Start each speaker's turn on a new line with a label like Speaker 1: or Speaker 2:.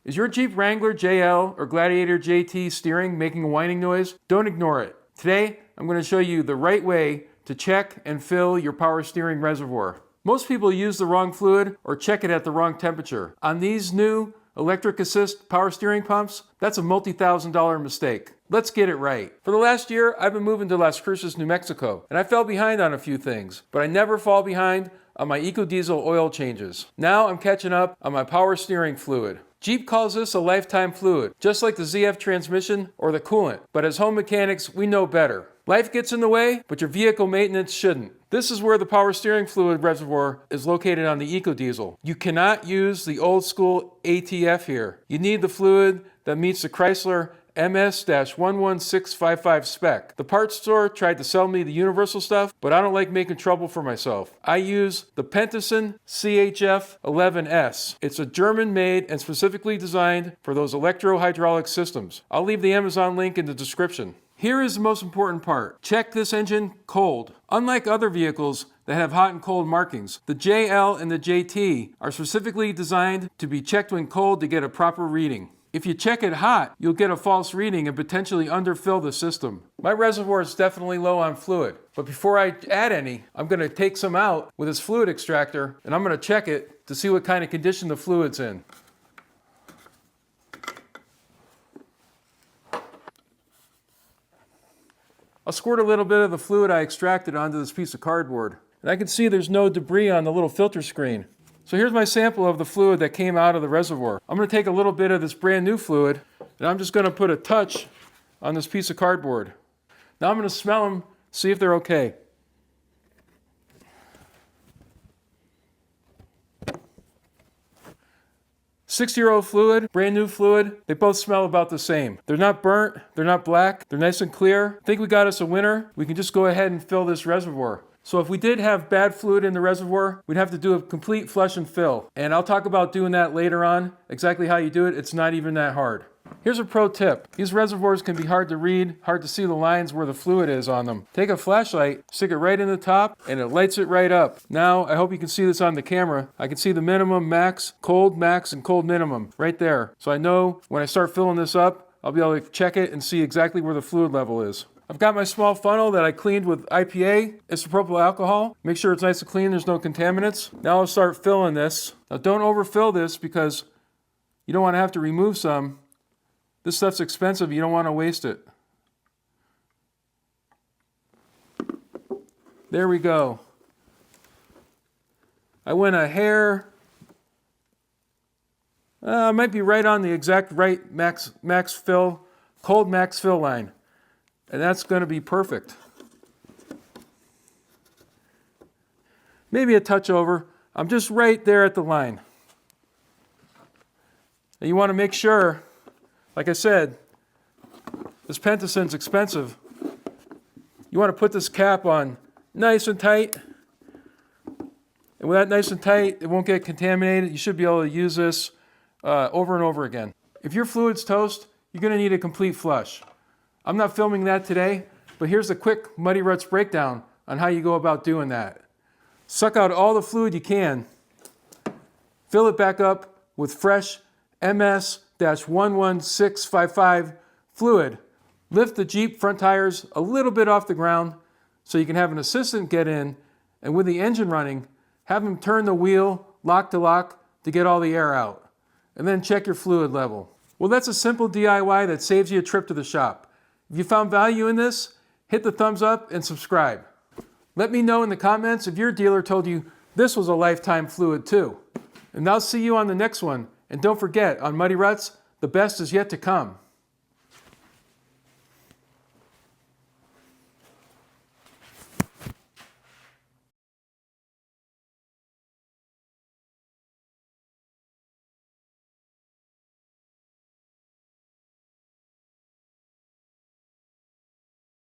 Speaker 1: Is your Jeep Wrangler JL or Gladiator JT steering making a whining noise? Don't ignore it. Today, I'm going to show you the right way to check and fill your power steering reservoir. Most people use the wrong fluid or check it at the wrong temperature. On these new electric assist power steering pumps, that's a multi-$1,000 mistake. Let's get it right. For the last year, I've been moving to Las Cruces, New Mexico, and I fell behind on a few things, but I never fall behind on my EcoDiesel oil changes. Now I'm catching up on my power steering fluid. Jeep calls this a lifetime fluid, just like the ZF transmission or the coolant, but as home mechanics, we know better. Life gets in the way, but your vehicle maintenance shouldn't. This is where the power steering fluid reservoir is located on the EcoDiesel. You cannot use the old school ATF here. You need the fluid that meets the Chrysler MS-11655 spec. The parts store tried to sell me the universal stuff, but I don't like making trouble for myself. I use the Pentosin CHF 11S. It's a German-made and specifically designed for those Electro-Hydraulic systems. I'll leave the Amazon link in the description. Here is the most important part. Check this engine cold. Unlike other vehicles that have hot and cold markings, the JL and the JT are specifically designed to be checked when cold to get a proper reading. If you check it hot, you'll get a false reading and potentially underfill the system. My reservoir is definitely low on fluid, but before I add any, I'm going to take some out with this fluid extractor and I'm going to check it to see what kind of condition the fluid's in. I'll squirt a little bit of the fluid I extracted onto this piece of cardboard. And I can see there's no debris on the little filter screen. So here's my sample of the fluid that came out of the reservoir. I'm going to take a little bit of this brand new fluid and I'm just going to put a touch on this piece of cardboard. Now I'm going to smell them, see if they're okay. Six-year-old fluid, brand new fluid, they both smell about the same. They're not burnt, they're not black, they're nice and clear. I think we got us a winner. We can just go ahead and fill this reservoir. So if we did have bad fluid in the reservoir, we'd have to do a complete flush and fill. And I'll talk about doing that later on, exactly how you do it. It's not even that hard. Here's a pro tip. These reservoirs can be hard to read, hard to see the lines where the fluid is on them. Take a flashlight, stick it right in the top, and it lights it right up. Now, I hope you can see this on the camera. I can see the minimum, max, and cold minimum right there. So I know when I start filling this up, I'll be able to check it and see exactly where the fluid level is. I've got my small funnel that I cleaned with IPA, isopropyl alcohol. Make sure it's nice and clean, there's no contaminants. Now I'll start filling this. Now don't overfill this because you don't want to have to remove some. This stuff's expensive, you don't want to waste it. There we go. I went a hair, I might be right on the exact right max fill, cold max fill line. And that's going to be perfect. Maybe a touch over. I'm just right there at the line. And you want to make sure, like I said, this Pentosin's expensive. You want to put this cap on nice and tight. And with that nice and tight, it won't get contaminated. You should be able to use this over and over again. If your fluid's toast, you're going to need a complete flush. I'm not filming that today, but here's a quick Muddy Ruttzz breakdown on how you go about doing that. Suck out all the fluid you can, fill it back up with fresh MS-11655 fluid. Lift the Jeep front tires a little bit off the ground so you can have an assistant get in, and with the engine running, have him turn the wheel lock to get all the air out. And then check your fluid level. Well, that's a simple DIY that saves you a trip to the shop. If you found value in this, hit the thumbs up and subscribe. Let me know in the comments if your dealer told you this was a lifetime fluid too. And I'll see you on the next one. And don't forget, on Muddy Ruttzz, the best is yet to come.